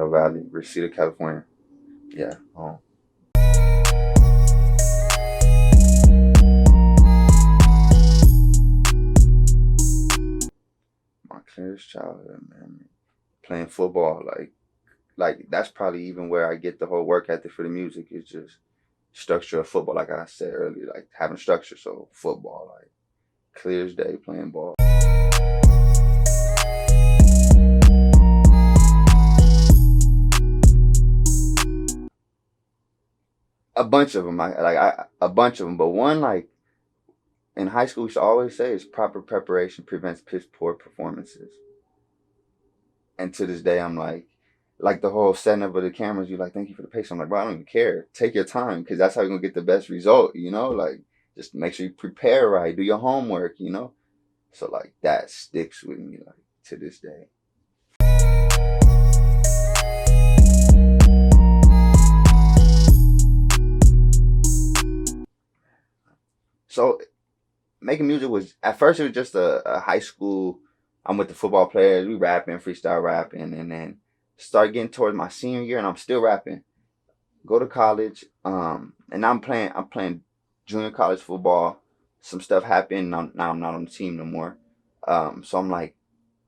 Orlando Valley, Reseda, California. Yeah, home. My clearest childhood memory. Playing football, like that's probably even where I get the whole work ethic for the music. Is just structure of football, like I said earlier, like having structure. So football, like clear as day, playing ball. A bunch of them, a bunch of them, but one like in high school, we should always say is proper preparation prevents piss poor performances. And to this day, I'm like the whole setting up of the cameras. You like, thank you for the patience. I'm like, bro, I don't even care. Take your time, because that's how you're gonna get the best result. You know, like just make sure you prepare right, do your homework. You know, so like that sticks with me like to this day. So making music was at first it was just a high school. I'm with the football players. We rapping, freestyle rapping, and then start getting towards my senior year, and I'm still rapping. Go to college, and now I'm playing junior college football. Some stuff happened. Now I'm not on the team no more. So I'm like,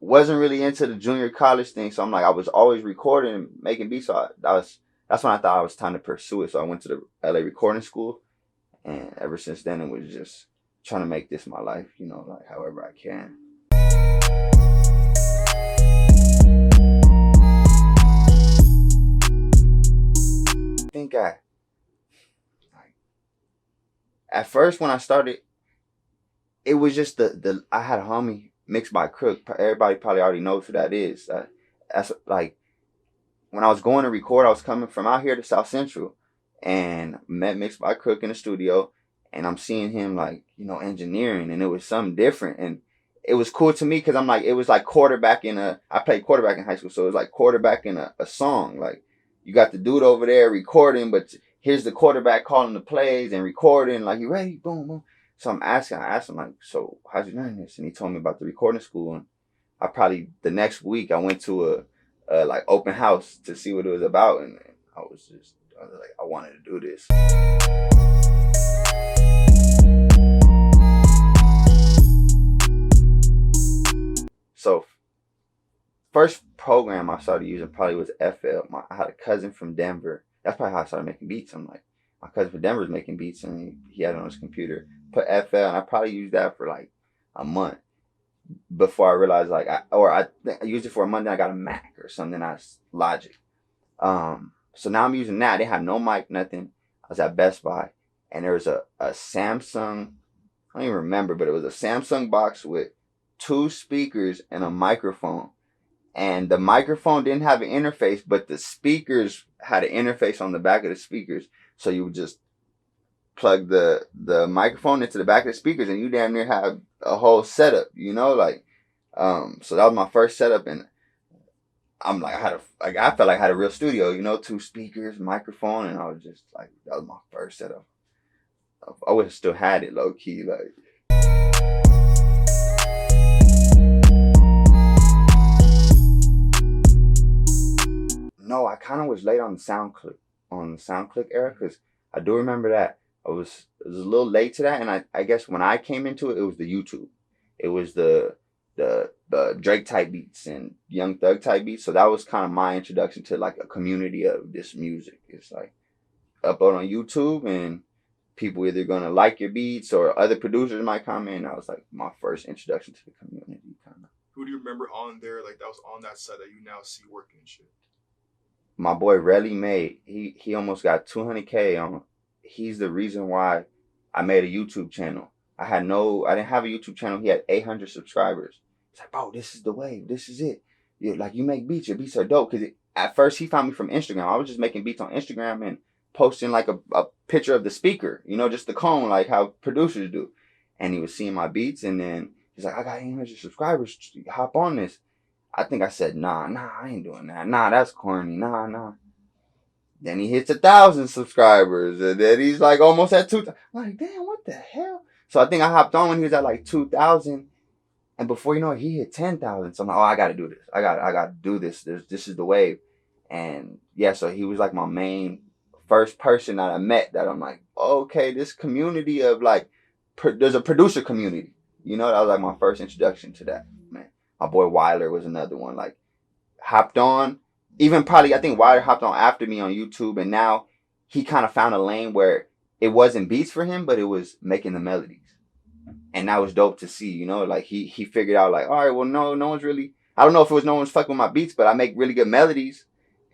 wasn't really into the junior college thing. So I'm like, I was always recording and making beats. So that's when I thought I was time to pursue it. So I went to the LA recording school, and ever since then it was just trying to make this my life. You know, like however I can. I think at first when I started, it was just the I had a homie mixed by Crook. Everybody probably already knows who that is. That's like when I was going to record, I was coming from out here to South Central, and met Mixed by Crook in the studio, and I'm seeing him like engineering, and it was something different, and it was cool to me because I'm like it was like quarterback in a. I played quarterback in high school, so it was like quarterback in a song. Like you got the dude over there recording, but here's the quarterback calling the plays and recording. Like you ready? Boom, boom. So I asked him like, so how'd you learn this? And he told me about the recording school, and I probably the next week I went to a like open house to see what it was about, and I was like, I wanted to do this. So first program I started using probably was FL. I had a cousin from Denver. That's probably how I started making beats. I'm like, my cousin from Denver was making beats, and he had it on his computer. Put FL, and I probably used that for like a month before I realized I used it for a month. Then I got a Mac or something. That's Logic. So now I'm using that. I didn't have no mic, nothing. I was at Best Buy, and there was a Samsung. I don't even remember, but it was a Samsung box with 2 speakers and a microphone. And the microphone didn't have an interface, but the speakers had an interface on the back of the speakers. So you would just plug the microphone into the back of the speakers, and you damn near have a whole setup, so that was my first setup, and I'm like, I felt like I had a real studio, 2 speakers, microphone, and I was just like, that was my first setup. I would have still had it low key, like. No, I kind of was late on the SoundClick era, because I do remember that it was a little late to that, and I guess when I came into it, it was the YouTube, it was the Drake type beats and Young Thug type beats. So that was kind of my introduction to like a community of this music. It's like upload on YouTube, and people either gonna like your beats or other producers might comment. That was like my first introduction to the community, kind of. Who do you remember on there like that was on that set that you now see working and shit? My boy Relly made. He almost got 200K on. He's the reason why I made a YouTube channel. I didn't have a YouTube channel. He had 800 subscribers. It's like, bro, this is the wave. This is it. You make beats. Your beats are dope. Because at first he found me from Instagram. I was just making beats on Instagram and posting like a picture of the speaker, just the cone, like how producers do. And he was seeing my beats, and then he's like, I got 800 subscribers. Hop on this. I think I said, nah, I ain't doing that. Nah, that's corny. Nah. Then he hits 1,000 subscribers, and then he's like almost at 2,000. I'm like, damn, what the hell? So I think I hopped on when he was at like 2,000, and before you know it, he hit 10,000. So I'm like, oh, I got to do this. I got to do this. This is the wave. And yeah, so he was like my main first person that I met that I'm like, okay, this community of like, there's a producer community. You know, that was like my first introduction to that, man. My boy Weiler was another one. Like, hopped on, even probably, I think Weiler hopped on after me on YouTube, and now he kind of found a lane where it wasn't beats for him, but it was making the melodies. And that was dope to see, you know, like he figured out like, all right, well, no one's really, I don't know if it was no one's fucking with my beats, but I make really good melodies.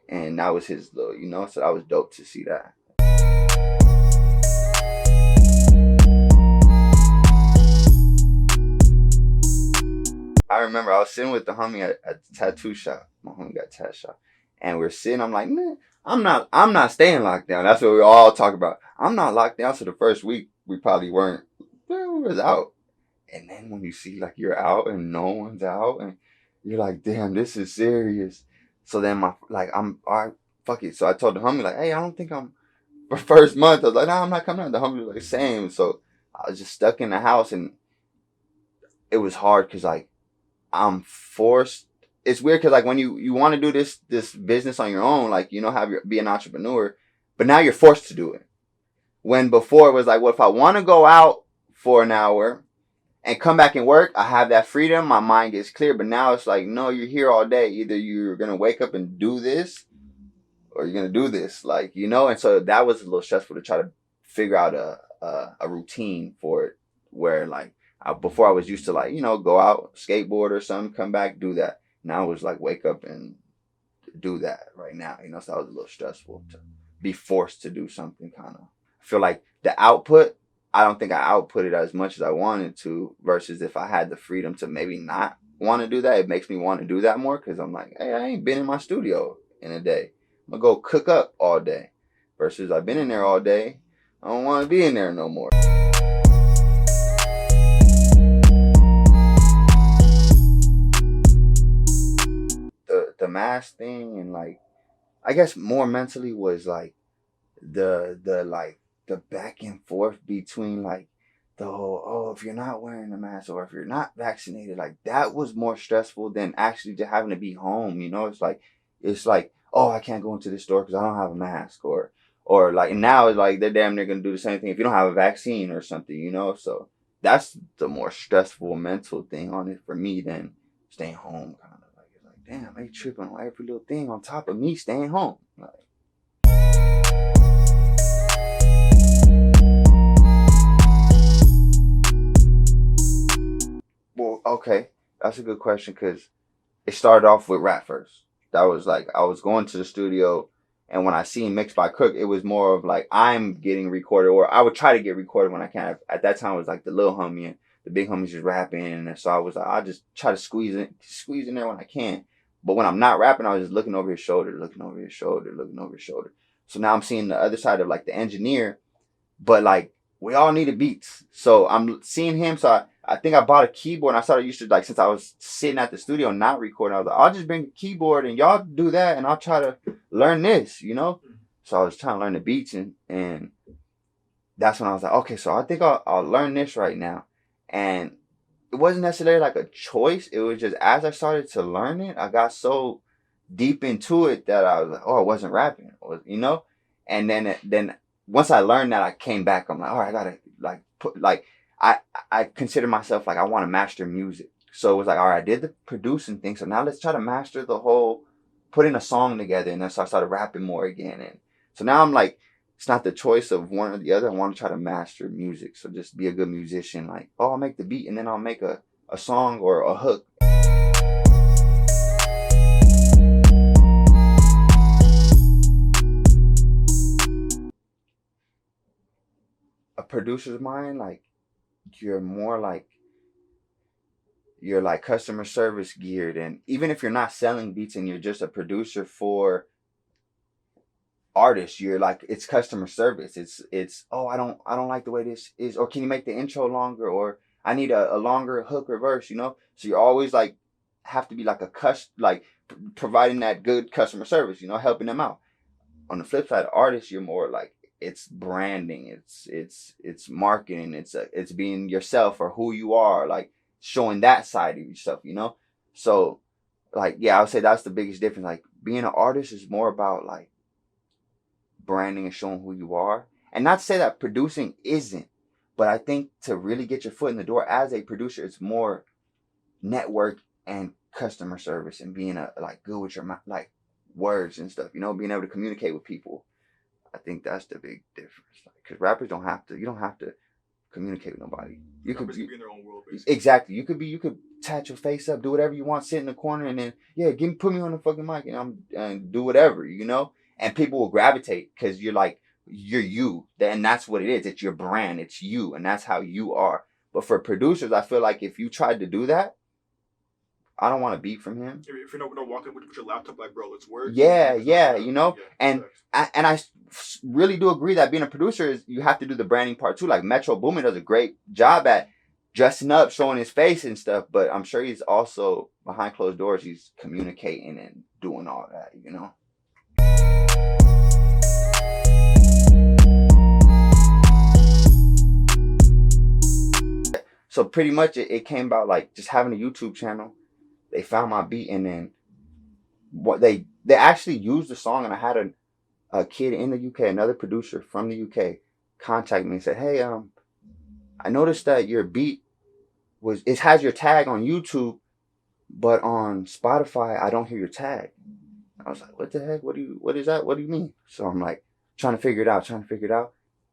And that was his little, you know, so that was dope to see that. I remember I was sitting with the homie at the tattoo shop. My homie got a tattoo shop. And we're sitting, I'm like, man, I'm not staying locked down. That's what we all talk about. I'm not locked down. So the first week we probably weren't, well, we was out. And then when you see like you're out and no one's out and you're like, damn, this is serious. So then I'm all right, fuck it. So I told the homie like, hey, I don't think I'm for first month. I was like, no, I'm not coming out. The homie was like, same. So I was just stuck in the house and it was hard because like I'm forced. It's weird because like when you want to do this business on your own, like, you know, be an entrepreneur, but now you're forced to do it. When before it was like, well, if I want to go out for an hour and come back and work, I have that freedom. My mind gets clear. But now it's like, no, you're here all day. Either you're going to wake up and do this or you're going to do this. Like, you know, and so that was a little stressful to try to figure out a routine for it where like before I was used to like, you know, go out, skateboard or something, come back, do that. Now it was like wake up and do that right now. You know, so that was a little stressful to be forced to do something kind of. I feel like the output, I don't think I output it as much as I wanted to versus if I had the freedom to maybe not want to do that. It makes me want to do that more because I'm like, hey, I ain't been in my studio in a day. I'm going to go cook up all day versus I've been in there all day. I don't want to be in there no more. The mask thing and like, I guess more mentally was like the back and forth between like the whole, oh, if you're not wearing a mask or if you're not vaccinated, like that was more stressful than actually just having to be home. You know, it's like, oh, I can't go into the store because I don't have a mask or like now it's like they're damn near gonna do the same thing if you don't have a vaccine or something, you know. So that's the more stressful mental thing on it for me than staying home kind of like it's like, damn, they tripping on every little thing on top of me staying home. Like, well, okay, that's a good question because it started off with rap first. That was like I was going to the studio, and when I seen Mixed by Cook, it was more of like I'm getting recorded, or I would try to get recorded when I can. At that time, it was like the little homie and the big homies just rapping, and so I was like, I just try to squeeze in there when I can. But when I'm not rapping, I was just looking over his shoulder, looking over his shoulder, looking over his shoulder. So now I'm seeing the other side of like the engineer, but like we all needed beats. So I'm seeing him. So I think I bought a keyboard and I started used to like since I was sitting at the studio not recording, I was like, I'll just bring a keyboard and y'all do that and I'll try to learn this, you know? So I was trying to learn the beats and that's when I was like, okay, so I think I'll learn this right now. And it wasn't necessarily like a choice. It was just as I started to learn it, I got so deep into it that I was like, oh, I wasn't rapping, you know? And then once I learned that, I came back. I'm like, all right, I gotta like put like I consider myself like I want to master music. So it was like, all right, I did the producing thing. So now let's try to master the whole putting a song together. And then so I started rapping more again. And so now I'm like, it's not the choice of one or the other. I want to try to master music. So just be a good musician. Like, oh, I'll make the beat and then I'll make a song or a hook. A producer's mind, like you're more like you're like customer service geared, and even if you're not selling beats and you're just a producer for artists, you're like it's customer service. It's oh, I don't like the way this is, or can you make the intro longer, or I need a longer hook or verse, you know. So you're always like have to be like providing that good customer service, you know, helping them out. On the flip side, artists, you're more like it's branding, it's marketing, it's being yourself or who you are, like showing that side of yourself, you know. So like yeah, I would say that's the biggest difference. Like being an artist is more about like branding and showing who you are. And not to say that producing isn't, but I think to really get your foot in the door as a producer, it's more network and customer service and being like good with your like words and stuff, you know, being able to communicate with people. I think that's the big difference. Because rappers don't have to, you don't have to communicate with nobody. You could be in their own world, basically. Exactly. You could tat your face up, do whatever you want, sit in the corner, and then put me on the fucking mic, and do whatever, you know. And people will gravitate because you're you, and that's what it is. It's your brand, it's you, and that's how you are. But for producers, I feel like if you tried to do that, I don't want a beat from him. If you're not walking with your laptop, like, bro, let's work. Yeah, you know. And I really do agree that being a producer is you have to do the branding part too. Like Metro Boomin does a great job at dressing up, showing his face and stuff. But I'm sure he's also behind closed doors. He's communicating and doing all that, you know. So pretty much it came about like just having a YouTube channel. They found my beat, and then what they actually used the song, and I had a kid in the UK, another producer from the UK, contact me and said, "Hey, I noticed that your beat it has your tag on YouTube, but on Spotify I don't hear your tag." I was like, "What the heck? What is that? What do you mean?" So I'm like trying to figure it out,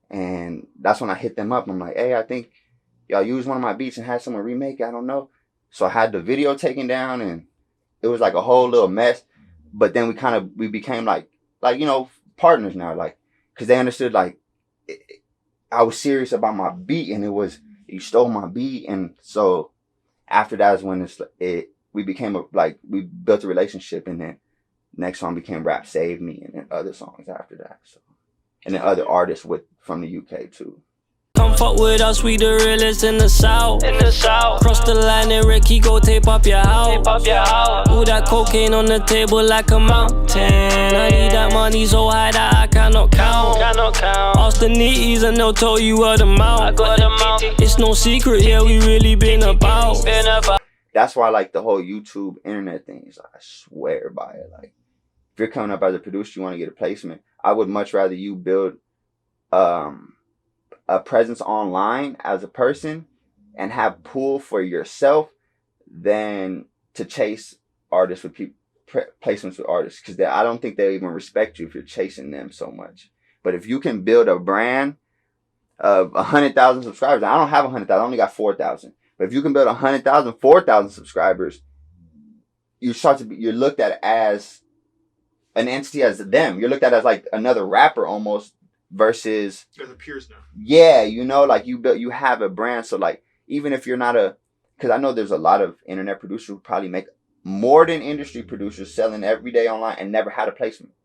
and that's when I hit them up. I'm like, "Hey, I think y'all used one of my beats and had someone remake it. I don't know." So I had the video taken down, and it was like a whole little mess. But then we became like you know, partners now, like, because they understood like I was serious about my beat, and you stole my beat. And so after that is when we became we built a relationship, and then next song became Rap Save Me, and then other songs after that. So, and then other artists from the UK too. Come fuck with us, we the realest in the south. Cross the line and Ricky go tape up your house. Ooh, that cocaine on the table like a mountain. I need that money so high that I cannot count. Ask the nitties and they'll tell you what amount. It's no secret, yeah, we really been about. That's why I like the whole YouTube internet thing. Is like, I swear by it. Like, if you're coming up as a producer, you want to get a placement, I would much rather you build a presence online as a person and have pull for yourself than to chase artists with placements with artists, because I don't think they even respect you if you're chasing them so much. But if you can build a brand of 100,000 subscribers, I don't have 100,000, I only got 4,000. But if you can build 100,000, 4,000 subscribers, you're looked at as an entity, as them. You're looked at as like another rapper almost. Versus, you guys are peers now. Yeah, you know, like you have a brand. So like, even if you're not because I know there's a lot of internet producers who probably make more than industry producers selling every day online and never had a placement.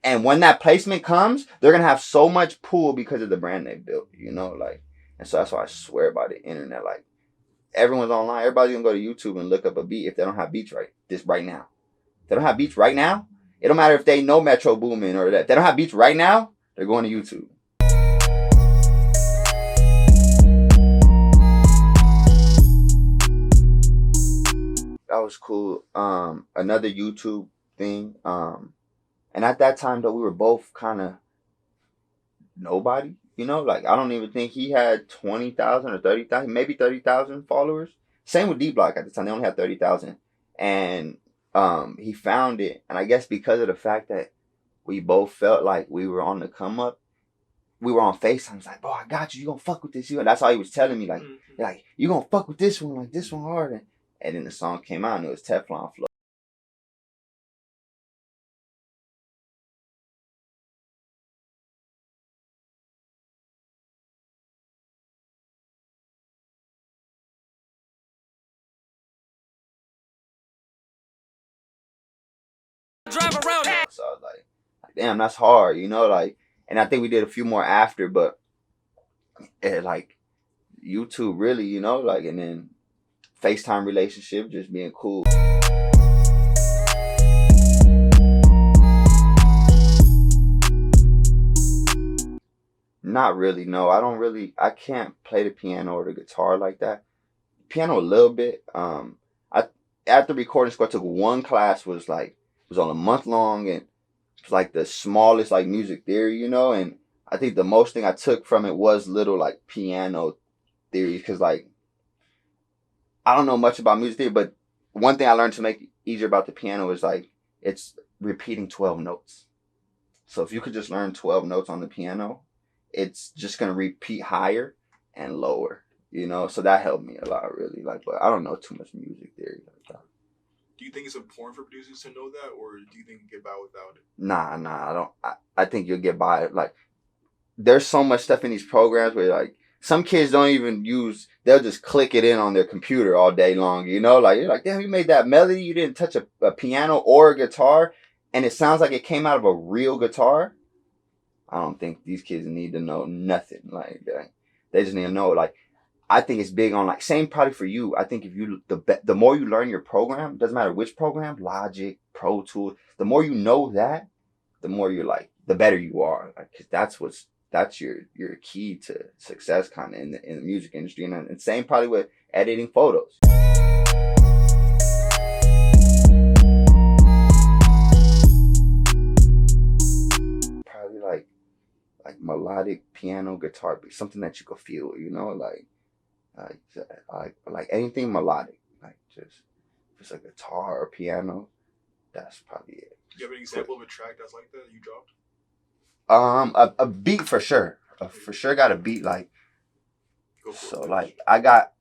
And when that placement comes, they're gonna have so much pull because of the brand they built, you know, like. And so that's why I swear by the internet. Like, everyone's online. Everybody's gonna go to YouTube and look up a beat if they don't have beats right now. If they don't have beats right now, it don't matter if they know Metro Boomin or that. If they don't have beats right now, they're going to YouTube. That was cool. Another YouTube thing. And at that time though, we were both kind of nobody. You know, like, I don't even think he had 20,000 or 30,000, maybe 30,000 followers. Same with D-Block at the time. They only had 30,000. And he found it. And I guess because of the fact that we both felt like we were on the come up, we were on FaceTime. I was like, "Bro, I got you. You gonna fuck with this." And that's all he was telling me. Like, you gonna fuck with this one, like this one hard. And then the song came out, and it was Teflon Flow. Drive around. So I was like, damn, that's hard, you know, like. And I think we did a few more after, but like YouTube really, you know, like, and then FaceTime relationship, just being cool. Not really, no. I can't play the piano or the guitar like that. Piano a little bit. At the recording school, I took one class, was like was on a month long, and it's like the smallest like music theory, you know. And I think the most thing I took from it was little like piano theory, because like I don't know much about music theory, but one thing I learned to make it easier about the piano is like it's repeating 12 notes. So if you could just learn 12 notes on the piano, it's just gonna repeat higher and lower, you know. So that helped me a lot, really. Like, but I don't know too much music theory like that. Do you think it's important for producers to know that, or do you think you get by without it? Nah, I don't. I think you'll get by it. Like, there's so much stuff in these programs where like some kids don't even use. They'll just click it in on their computer all day long. You know, like you're like, damn, you made that melody. You didn't touch a piano or a guitar, and it sounds like it came out of a real guitar. I don't think these kids need to know nothing. Like, they just need to know. Like, I think it's big on like same probably for you. I think if you the more you learn your program, doesn't matter which program, Logic, Pro Tools, the more you know that, the more you're like, the better you are. Like, 'cause that's your key to success kind of in the music industry. And same probably with editing photos. Probably like melodic piano, guitar beat, something that you could feel, you know, like anything melodic, like just if it's a guitar or piano, that's probably it. Do you have an example of a track that's like that you dropped? A beat for sure. For sure got a beat like. Go for So it. like I got.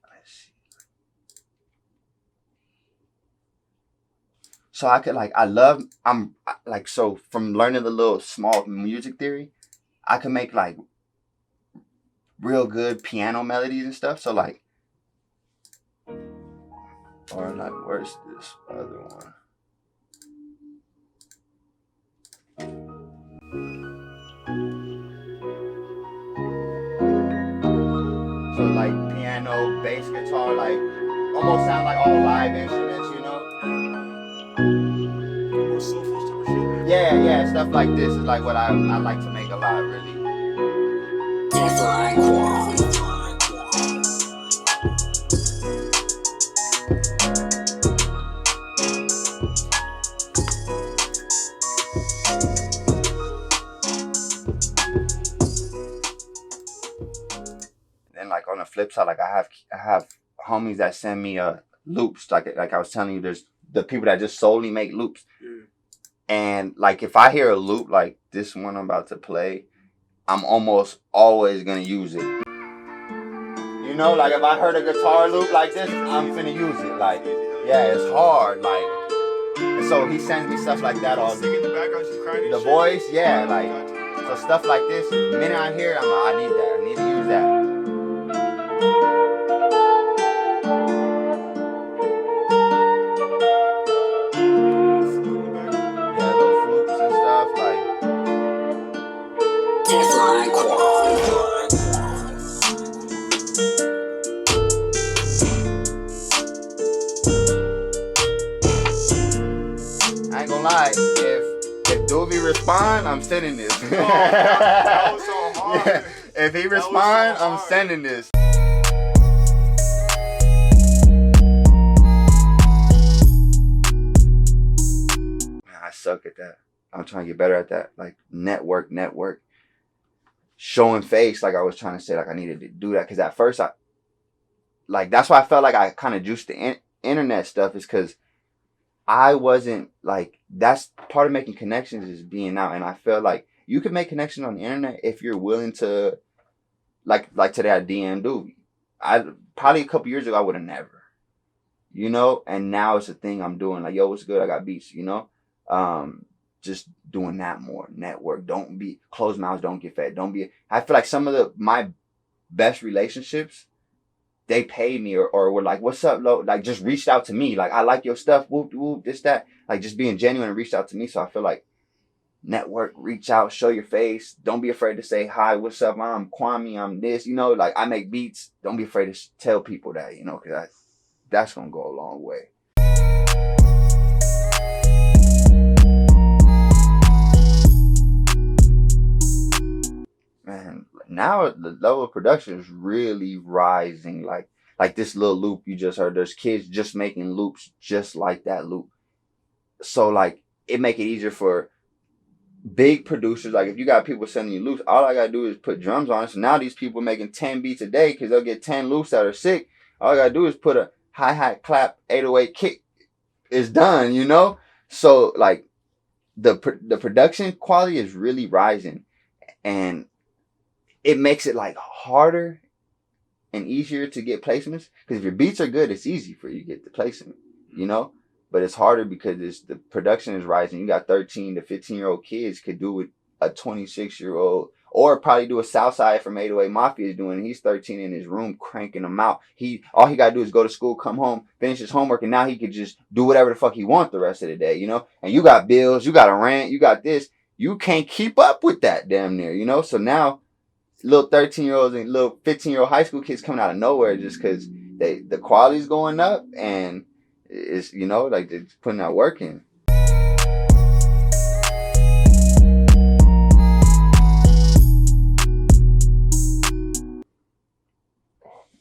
Let's see. So I could like so from learning the little small music theory, I could make like real good piano melodies and stuff. So like, or like, where's this other one? So like piano, bass guitar, like almost sound like all live instruments, you know? More soulful type of shit. Yeah, stuff like this is like what I like to make a lot, really. Teflon Kwam. Then like on the flip side, like I have homies that send me loops, like I was telling you, there's the people that just solely make loops. Yeah. And like if I hear a loop like this one I'm about to play, I'm almost always gonna use it. You know, like if I heard a guitar loop like this, I'm finna use it. Like, yeah, it's hard. Like, and so he sends me stuff like that all Sing in the background, just crying and the shit. voice, yeah, like so stuff like this. The minute I hear it, I'm like, I need that. I need to use that. Yeah, little flutes and stuff like. Teflon Kwam. I ain't gonna lie, if Doobie respond, I'm sending this. That was so hard. Yeah, if he was respond, so I'm hard. sending this. Man, I suck at that. I'm trying to get better at that. Like network, showing face. Like I was trying to say, like I needed to do that because at first that's why I felt like I kind of juiced the internet stuff, is because I wasn't like, that's part of making connections is being out. And I feel like you can make connections on the internet if you're willing to, like today I DM Doobie. I probably a couple years ago I would have never, you know, and now it's a thing I'm doing. Like, yo, what's good? I got beats, you know? Just doing that more. Network. Don't be closed mouths, don't get fed. I feel like some of my best relationships, they pay me or were like, what's up, Lo? Like, just reached out to me. Like, I like your stuff. Whoop, whoop, this, that. Like, just being genuine and reached out to me. So I feel like network, reach out, show your face. Don't be afraid to say, hi, what's up? I'm Kwame. I'm this. You know, like, I make beats. Don't be afraid to tell people that, you know, because that's going to go a long way. Man, now the level of production is really rising. Like this little loop you just heard, there's kids just making loops just like that loop. So like it make it easier for big producers. Like if you got people sending you loops, all I gotta do is put drums on it. So now these people making 10 beats a day because they'll get 10 loops that are sick. All I gotta do is put a hi-hat, clap, 808 kick. It's done, you know? So like the production quality is really rising, and it makes it like harder and easier to get placements, because if your beats are good, it's easy for you to get the placement, you know? But it's harder because the production is rising. You got 13 to 15-year-old kids could do what a 26-year-old, or probably do a Southside from 808 Mafia is doing. He's 13 in his room cranking them out. All he got to do is go to school, come home, finish his homework, and now he could just do whatever the fuck he wants the rest of the day, you know? And you got bills, you got a rent, you got this. You can't keep up with that damn near, you know? So now little 13-year-olds and little 15-year-old high school kids coming out of nowhere just because the quality's going up, and it's, you know, like they're putting that work in.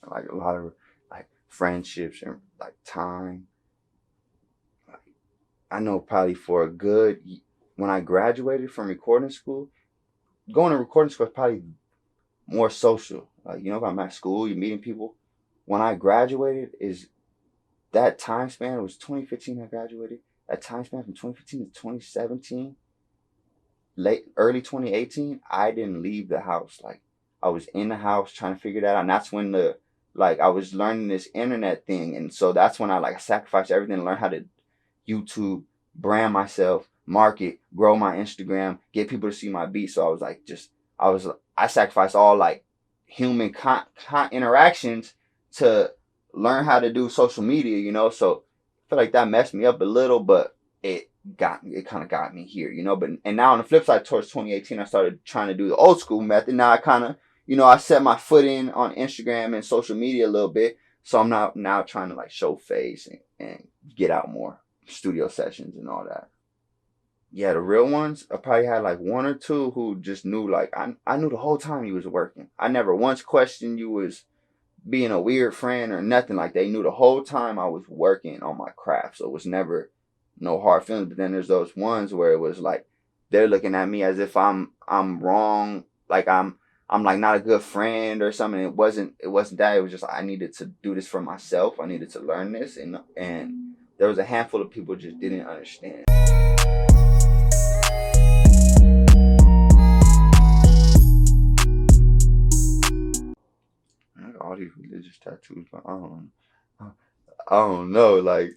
Like a lot of like friendships and like time. Like, I know probably for a good, when I graduated from recording school, going to recording school is probably more social. Like, you know, if I'm at school, you're meeting people. When I graduated, is that time span, it was 2015 I graduated. That time span from 2015 to 2017, early 2018, I didn't leave the house. Like, I was in the house trying to figure that out. And that's when I was learning this internet thing. And so that's when I sacrificed everything to learn how to YouTube, brand myself, market, grow my Instagram, get people to see my beats. So I sacrificed all like human interactions to learn how to do social media, you know? So I feel like that messed me up a little, but it kind of got me here, you know? And now on the flip side, towards 2018, I started trying to do the old school method. Now I kind of, you know, I set my foot in on Instagram and social media a little bit. So I'm now trying to like show face and get out more studio sessions and all that. Yeah, the real ones, I probably had like one or two who just knew, like, I knew the whole time you was working. I never once questioned you was being a weird friend or nothing like that. They knew the whole time I was working on my craft. So it was never no hard feelings. But then there's those ones where it was like, they're looking at me as if I'm wrong. Like I'm like not a good friend or something. It wasn't that. It was just, I needed to do this for myself. I needed to learn this. And there was a handful of people just didn't understand. All these religious tattoos, but I don't know. Like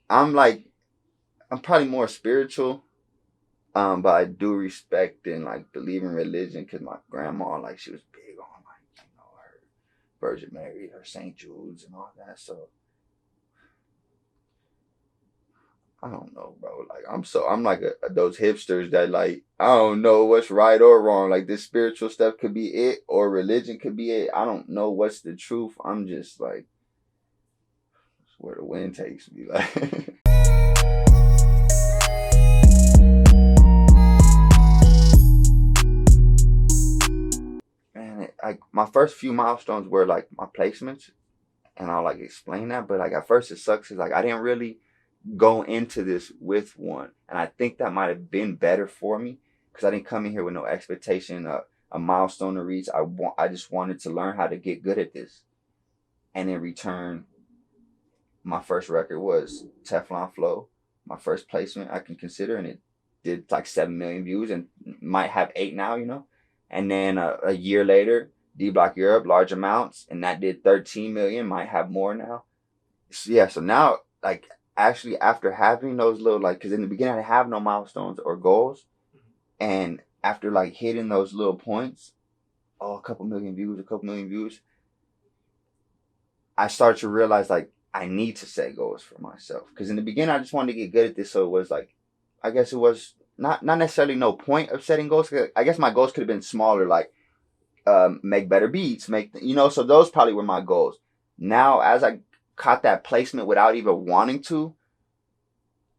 I'm probably more spiritual, but I do respect and like believe in religion because my grandma, like, she was big on like, you know, her Virgin Mary, her St. Jude's and all that. So I don't know, bro. Like I'm like those hipsters that like, I don't know what's right or wrong. Like this spiritual stuff could be it, or religion could be it. I don't know what's the truth. I'm just like, it's where the wind takes me. Like, man, my first few milestones were like my placements, and I'll like explain that. But like at first it sucks. Is like I didn't really go into this with one, and I think that might have been better for me because I didn't come in here with no expectation, a milestone to reach. I just wanted to learn how to get good at this, and in return, my first record was Teflon Flow, my first placement I can consider, and it did like 7 million views and might have 8 now, you know. And then a year later, D Block Europe, Large Amounts, and that did 13 million, might have more now. So, yeah, so now like, actually, after having those little, like, because in the beginning I didn't have no milestones or goals, and after like hitting those little points, a couple million views, I started to realize like I need to set goals for myself. Because in the beginning I just wanted to get good at this, so it was like, I guess it was not necessarily no point of setting goals. I guess my goals could have been smaller, like make better beats, you know. So those probably were my goals. Now, as I caught that placement without even wanting to,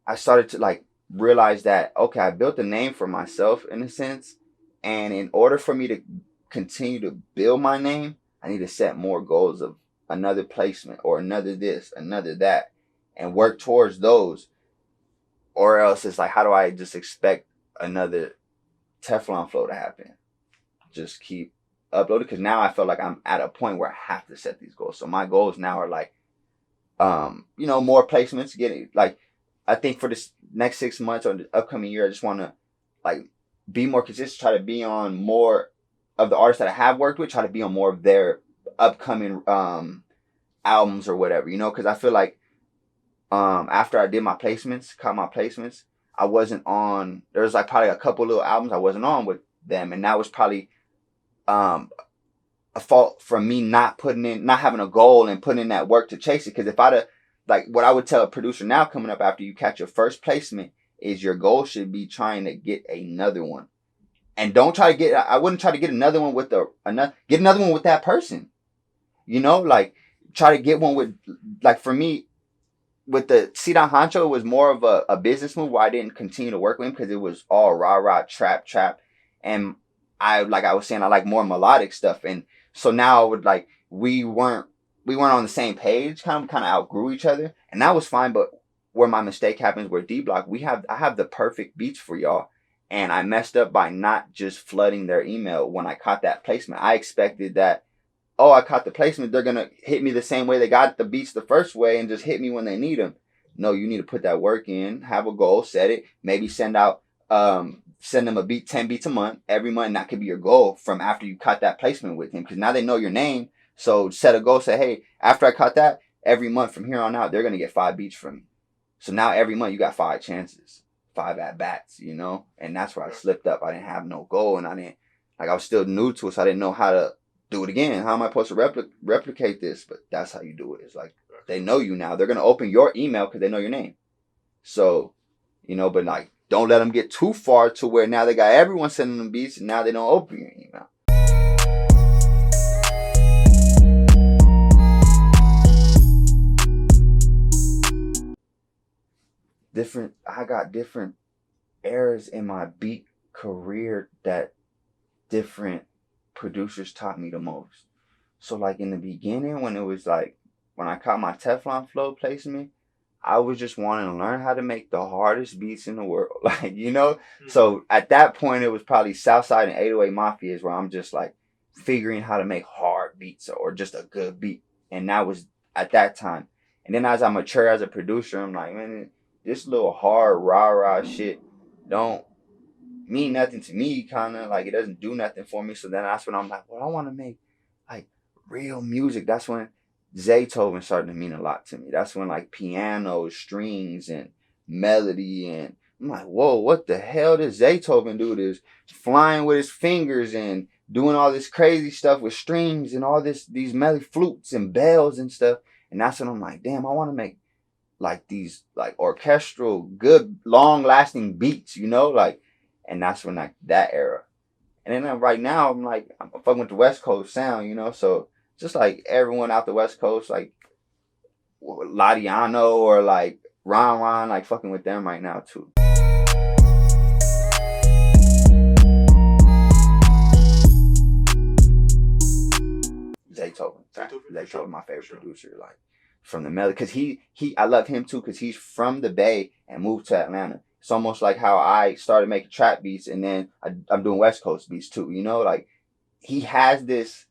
I started to like realize that, okay, I built a name for myself in a sense, and in order for me to continue to build my name, I need to set more goals of another placement or another this, another that, and work towards those. or else it's like, how do I just expect another Teflon flow to happen? Just keep uploading, because now I feel like I'm at a point where I have to set these goals. So my goals now are like, more placements. Getting like, I think for this next 6 months or the upcoming year, I just want to like be more consistent. Try to be on more of the artists that I have worked with. Try to be on more of their upcoming albums or whatever. Because I feel like after I did my placements, caught my placements, I wasn't on. There was like probably a couple little albums I wasn't on with them, and that was probably a fault from me not having a goal and putting in that work to chase it. Because if I'd have, like, what I would tell a producer now coming up after you catch your first placement is your goal should be trying to get another one, and don't try to get. I wouldn't try to get another one with get another one with that person. Like try to get one with, like, for me. With the Cdot Honcho, it was more of a business move where I didn't continue to work with him because it was all rah trap, and I was saying, I like more melodic stuff, and so now I would like we weren't on the same page, kind of outgrew each other, and that was fine. But where my mistake happens, where D Block, I have the perfect beats for y'all, and I messed up by not just flooding their email when I caught that placement. I expected that. Oh, I caught the placement, they're going to hit me the same way they got the beats the first way and just hit me when they need them. No, you need to put that work in, have a goal, set it, maybe send them a beat, 10 beats a month, every month. And that could be your goal from after you caught that placement with him, because now they know your name. So set a goal, say, hey, after I caught that, every month from here on out, they're going to get 5 beats from me. So now every month you got 5 chances, 5 at-bats, and that's where I slipped up. I didn't have no goal, and I was still new to it, so I didn't know how to do it again. How am I supposed to replicate this? But that's how you do it. It's like, they know you now. They're going to open your email because they know your name. So, but like, don't let them get too far to where now they got everyone sending them beats and now they don't open your email. I got different eras in my beat career that different producers taught me the most. So like in the beginning, when I caught my Teflon Flow placement, I was just wanting to learn how to make the hardest beats in the world. So at that point, it was probably Southside and 808 Mafias where I'm just like figuring how to make hard beats or just a good beat. And that was at that time. And then as I mature as a producer, I'm like, man, this little hard rah shit don't mean nothing to me, kind of like it doesn't do nothing for me. So then that's when I'm like, well, I want to make like real music. That's when Zaytoven started to mean a lot to me. That's when like piano, strings, and melody, and I'm like, whoa, what the hell does Zaytoven do? This flying with his fingers and doing all this crazy stuff with strings and all these melody flutes and bells and stuff. And that's when I'm like, damn, I want to make like these like orchestral, good, long-lasting beats, like. And that's when that era. And then right now, I'm fucking with the West Coast sound, so just like everyone out the West Coast, like Ladiano or like Ron, like fucking with them right now too. Zaytoven, my favorite producer, like from the melody, because I love him too, because he's from the Bay and moved to Atlanta. It's almost like how I started making trap beats and then I'm doing West Coast beats too, like he has this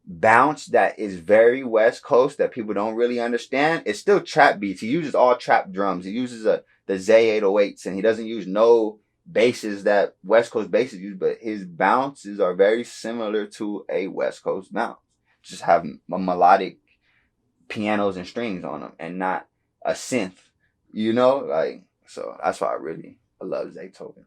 bounce that is very West Coast that people don't really understand. It's still trap beats. He uses all trap drums. He uses the Zay 808s, and he doesn't use no basses that West Coast basses use, but his bounces are very similar to a West Coast bounce. Just have melodic pianos and strings on them and not a synth, like. So that's why I love Zaytoven.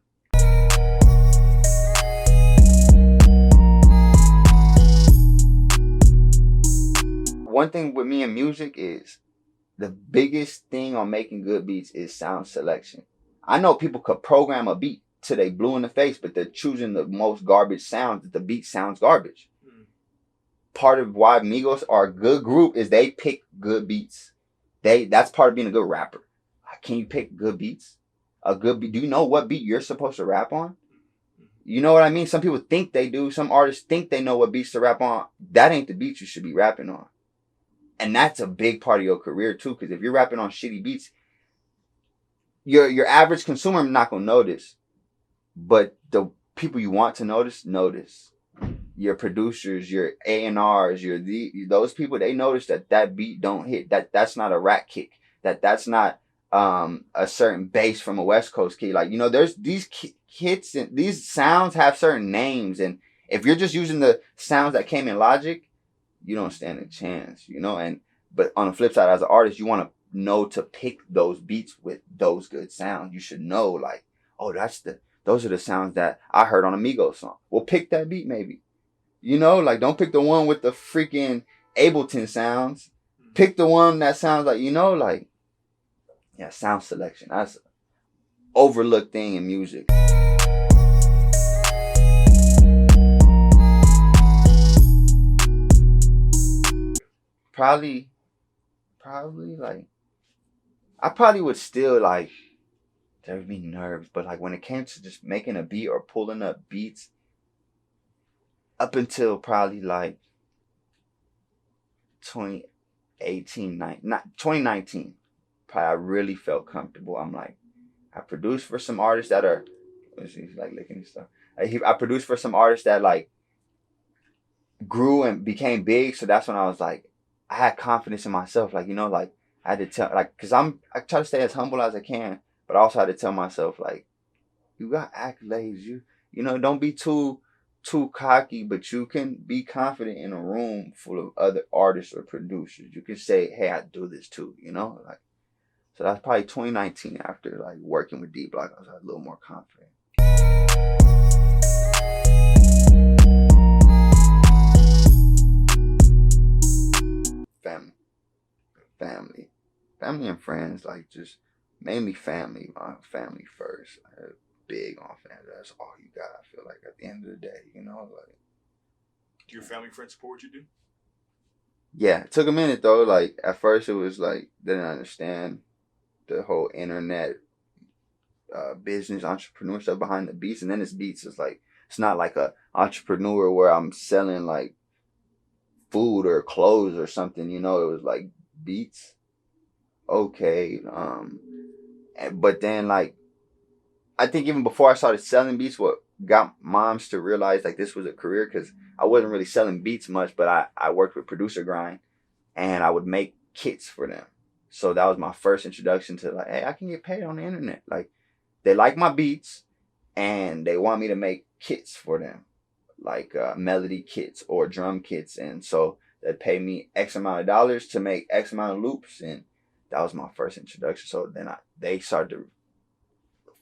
One thing with me and music is the biggest thing on making good beats is sound selection. I know people could program a beat till they blue in the face, but they're choosing the most garbage sounds that the beat sounds garbage. Part of why Migos are a good group is they pick good beats. That's part of being a good rapper. Can you pick good beats? A good beat. Do you know what beat you're supposed to rap on? You know what I mean? Some people think they do. Some artists think they know what beats to rap on. That ain't the beat you should be rapping on. And that's a big part of your career too. Because if you're rapping on shitty beats, your average consumer not gonna notice, but the people you want to notice. Your producers, your A&Rs, those people, they notice that beat don't hit. That's not a rat kick. That's not a certain bass from a West Coast kid. Like, there's these hits and these sounds have certain names, and if you're just using the sounds that came in Logic, you don't stand a chance. And but on the flip side, as an artist, you want to know to pick those beats with those good sounds. You should know, like, oh, those are the sounds that I heard on a Migos song. Well, pick that beat maybe. Like, don't pick the one with the freaking Ableton sounds. Pick the one that sounds like, like, yeah, sound selection. That's an overlooked thing in music. Probably, like, I probably would still, like, there would be nerves, but, like, when it came to just making a beat or pulling up beats, up until probably, like, 2019, probably I really felt comfortable. I'm like, I produced for some artists that are, he's like licking and stuff. I produced for some artists that, like, grew and became big, so that's when I was like, I had confidence in myself, like, like, I had to tell, like, because I try to stay as humble as I can, but I also had to tell myself, like, you got accolades, don't be too cocky, but you can be confident in a room full of other artists or producers. You can say, hey, I do this too, like, so that's probably 2019 after, like, working with D Block, I was a little more confident. Family and friends, like, just mainly family. My family first. Big on family. That's all you got, I feel like, at the end of the day, like. Do your family friends support what you do? Yeah, it took a minute though. Like, at first it was like, they didn't understand the whole internet business, entrepreneur stuff behind the beats. And then it's beats. It's like, it's not like a entrepreneur where I'm selling like food or clothes or something, it was like beats. Okay. But then, like, I think even before I started selling beats, what got moms to realize, like, this was a career, because I wasn't really selling beats much, but I worked with Producer Grind, and I would make kits for them. So that was my first introduction to, like, hey, I can get paid on the internet. Like, they like my beats, and they want me to make kits for them, like melody kits or drum kits. And so they'd pay me X amount of dollars to make X amount of loops, and that was my first introduction. So then they started to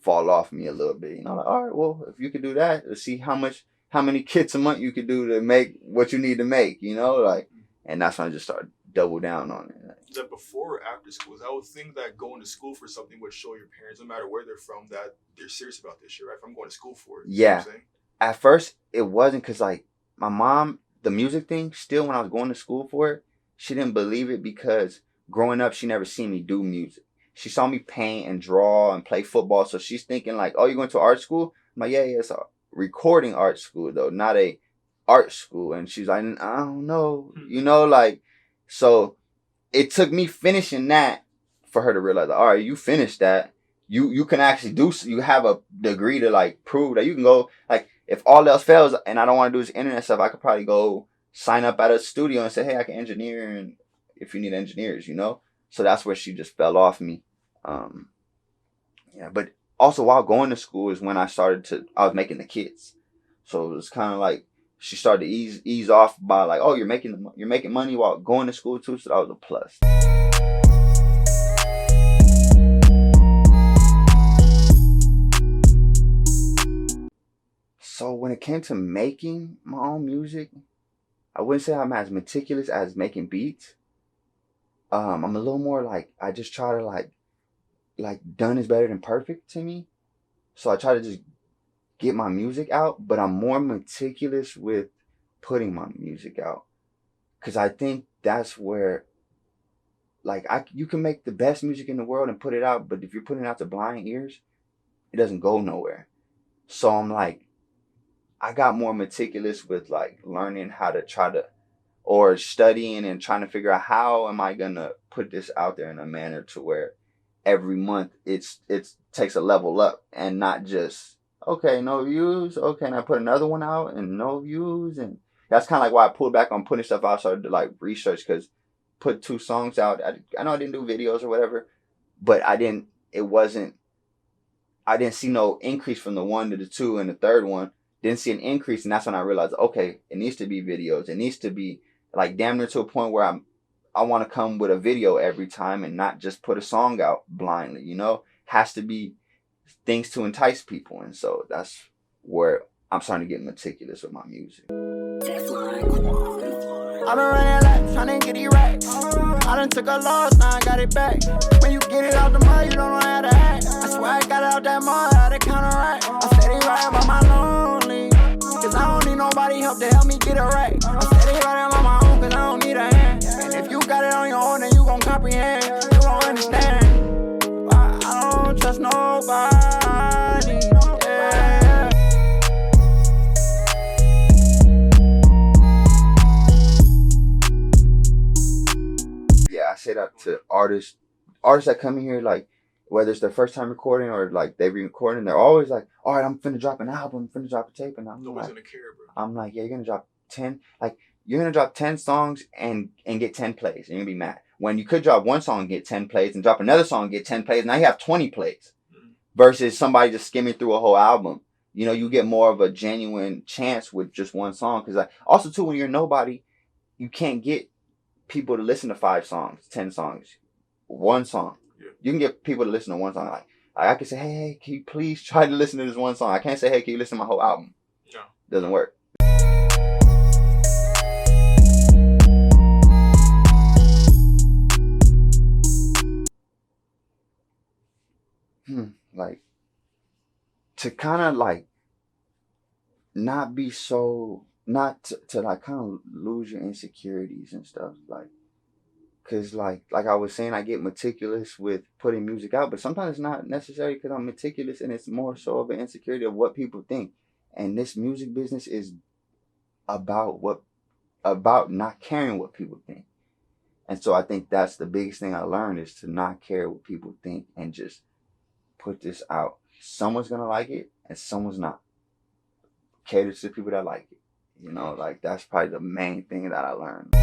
fall off me a little bit, like, all right, well, if you could do that, let's see how many kits a month you could do to make what you need to make, like, and that's when I just started double down on it. Is that before or after school? I would think that going to school for something would show your parents, no matter where they're from, that they're serious about this shit, right? If I'm going to school for it. Yeah. You know what I'm saying? At first, it wasn't, because, like, my mom, the music thing, still, when I was going to school for it, she didn't believe it, because growing up, she never seen me do music. She saw me paint and draw and play football, so she's thinking, like, oh, you're going to art school? I'm like, yeah, it's a recording art school, though, not a art school. And she's like, I don't know, like, so it took me finishing that for her to realize, all right, you finished that. You can actually you have a degree to, like, prove that you can go, like, if all else fails and I don't want to do this internet stuff, I could probably go sign up at a studio and say, hey, I can engineer, and if you need engineers, So that's where she just fell off me. Yeah, but also while going to school is when I was making the kits. So it was kind of like she started to ease off by, like, oh, you're making money while going to school too. So that was a plus. So when it came to making my own music, I wouldn't say I'm as meticulous as making beats. I'm a little more like, I just try to, like done is better than perfect to me. So I try to just get my music out, but I'm more meticulous with putting my music out. Cause I think that's where, like, you can make the best music in the world and put it out, but if you're putting it out to blind ears, it doesn't go nowhere. So I'm like, I got more meticulous with, like, learning how to or studying and trying to figure out how am I gonna put this out there in a manner to where every month it takes a level up, and not just, okay, no views, okay, and I put another one out and no views. And that's kind of like why I pulled back on putting stuff out. Started to like research, because put 2 songs out. I know I didn't do videos or whatever, but I didn't see no increase from the 1 to the 2 and the third one. Didn't see an increase, and that's when I realized, okay, it needs to be videos. It needs to be like damn near to a point where I want to come with a video every time and not just put a song out blindly. You know, has to be things to entice people, and so that's where I'm starting to get meticulous with my music. Teflon Kwam. I been running laps, trying to get it right. I done took a loss, now I got it back. When you get it out the mud, you don't know how to act. I swear I got it out that mud, how to counteract. I steady right about my lonely, cause I don't need nobody help to help me get it right. I steady right on my own, cause I don't need a hand. And if you got it on your own, then you gon' comprehend, you gon' understand. I don't trust nobody, yeah. Yeah, I say that to artists that come in here, like, whether it's their first time recording or like they've been recording, they're always like, all right, I'm finna drop an album, I'm finna drop a tape. And Nobody's gonna care, bro. I'm like, yeah, you're gonna drop 10, like, you're gonna drop 10 songs and get 10 plays, and you're gonna be mad. When you could drop 1 song and get 10 plays, and drop another song and get 10 plays, now you have 20 plays. Versus somebody just skimming through a whole album. You know, you get more of a genuine chance with just 1 song. Because also too, when you're nobody, you can't get people to listen to 5 songs, 10 songs, 1 song. Yeah. You can get people to listen to 1 song. Like I can say, hey, can you please try to listen to this 1 song? I can't say, hey, can you listen to my whole album? No. Doesn't work. Like, to kind of like not be so, not to like kind of lose your insecurities and stuff, like, cause like I was saying, I get meticulous with putting music out, but sometimes it's not necessarily because I'm meticulous, and it's more so of an insecurity of what people think. And this music business is about not caring what people think. And so I think that's the biggest thing I learned, is to not care what people think and just put this out. Someone's gonna like it and someone's not. Cater to the people that like it. You know, like, that's probably the main thing that I learned.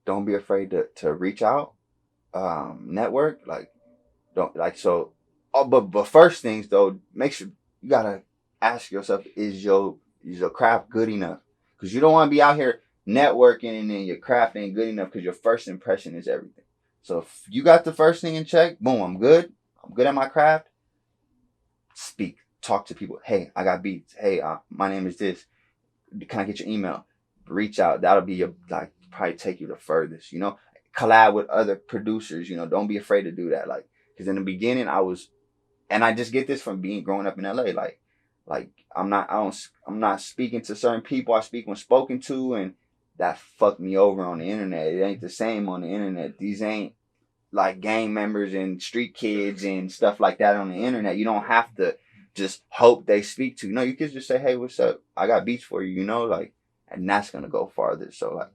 Don't be afraid to reach out, network, like, don't like, so, but first things though, make sure you gotta ask yourself, is your craft good enough? Because you don't want to be out here networking and then your craft ain't good enough, because your first impression is everything. So if you got the first thing in check, boom, I'm good at my craft. Speak, talk to people. Hey, I got beats. Hey, my name is this. Can I get your email? Reach out. That'll be probably take you the furthest. You know, collab with other producers. You know, don't be afraid to do that. Like, because in the beginning and I just get this from growing up in LA. Like I'm not speaking to certain people. I speak when spoken to, and that fucked me over on the internet. It ain't the same on the internet. These ain't like gang members and street kids and stuff like that on the internet. You don't have to just hope they speak to you. No, you can just say, hey, what's up? I got beats for you, you know, like, and that's gonna go farther. So like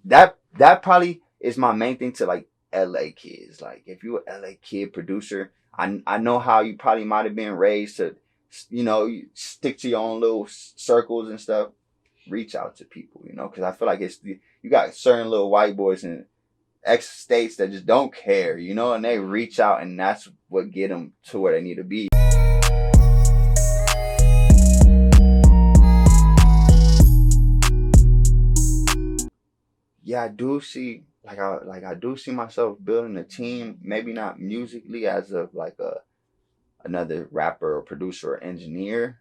that probably is my main thing to like LA kids. Like, if you're an LA kid producer, I know how you probably might have been raised to, you know, you stick to your own little circles and stuff. Reach out to people, you know, because I feel like you got certain little white boys in X states that just don't care, you know, and they reach out, and that's what get them to where they need to be. Yeah, I do see, I do see myself building a team, maybe not musically as of like another rapper or producer or engineer.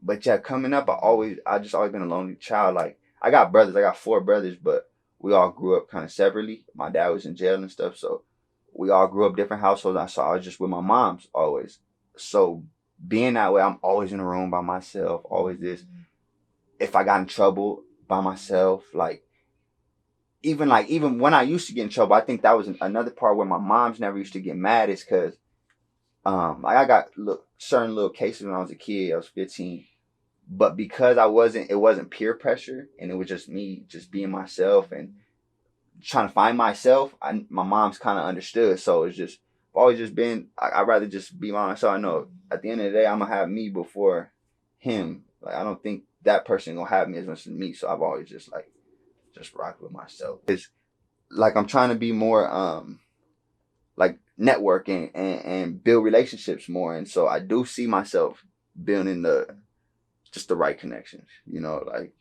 But yeah, coming up, I just always been a lonely child. Like, I got brothers, I got 4 brothers, but we all grew up kind of separately. My dad was in jail and stuff, so we all grew up different households. So I was just with my moms always. So being that way, I'm always in a room by myself, always this. If I got in trouble, by myself, even when I used to get in trouble, I think that was another part where my moms never used to get mad, is because I got certain little cases when I was a kid. I was 15. But because it wasn't peer pressure, and it was just me just being myself and trying to find myself. My mom's kind of understood, so it's just always just been. I'd rather just be myself. I know at the end of the day, I'm gonna have me before him. Like I don't think that person gonna have me as much as me. So I've always just rocked with myself. It's like I'm trying to be more like network and build relationships more, and so I do see myself building the right connections. You know, like.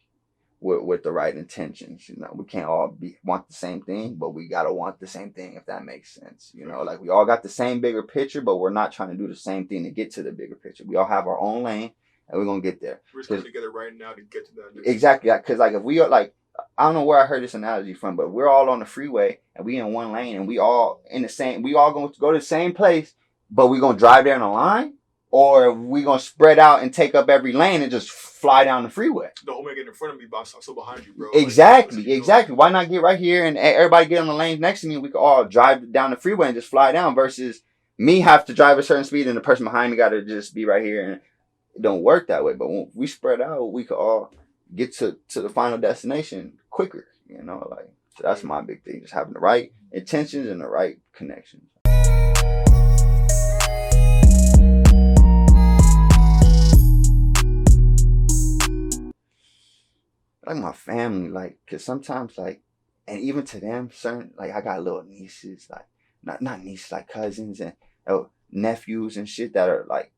With the right intentions, you know, we can't all want the same thing, but we gotta want the same thing, if that makes sense. You know, like we all got the same bigger picture, but we're not trying to do the same thing to get to the bigger picture. We all have our own lane, and we're gonna get there. We're just coming together right now to get to that. Exactly, because like if we are like, I don't know where I heard this analogy from, but we're all on the freeway and we in one lane and we all in the same. We all going to go to the same place, but we gonna drive there in a line, or we gonna spread out and take up every lane and just fly down the freeway. The whole man getting in front of me, boss. I'm so behind you, bro. Exactly. Why not get right here and everybody get on the lanes next to me? We could all drive down the freeway and just fly down, versus me have to drive a certain speed and the person behind me got to just be right here. And it don't work that way. But when we spread out, we could all get to the final destination quicker. You know, like, so that's my big thing, just having the right intentions and the right connections. Like my family, like, cause sometimes, like, and even to them, certain, like, I got little nieces, like, not nieces, like cousins and nephews and shit that are like,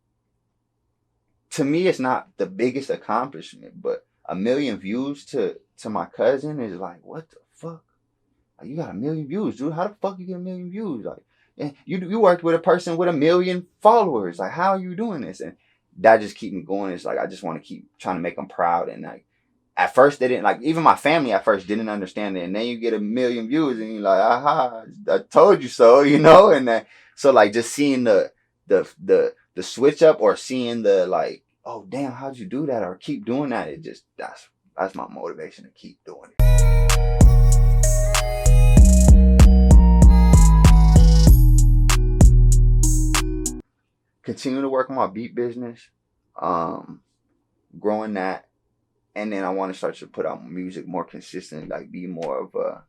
to me, it's not the biggest accomplishment, but 1 million views to my cousin is like, what the fuck? Like, you got 1 million views, dude. How the fuck you get 1 million views? Like, yeah, you worked with a person with 1 million followers. Like, how are you doing this? And that just keep me going. It's like, I just want to keep trying to make them proud. And like, at first they didn't, like, even my family at first didn't understand it. And then you get 1 million views and you're like, aha, I told you so, you know? And then, so like, just seeing the switch up, or seeing the like, oh damn, how'd you do that? Or keep doing that. It just, that's my motivation to keep doing it. Continue to work on my beat business, growing that. And then I want to start to put out music more consistently, like be more of a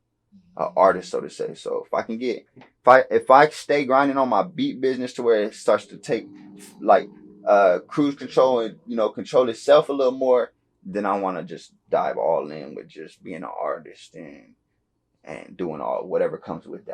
artist, so to say. So if I can get, if I stay grinding on my beat business to where it starts to take like cruise control and, you know, control itself a little more, then I want to just dive all in with just being an artist and doing all whatever comes with that.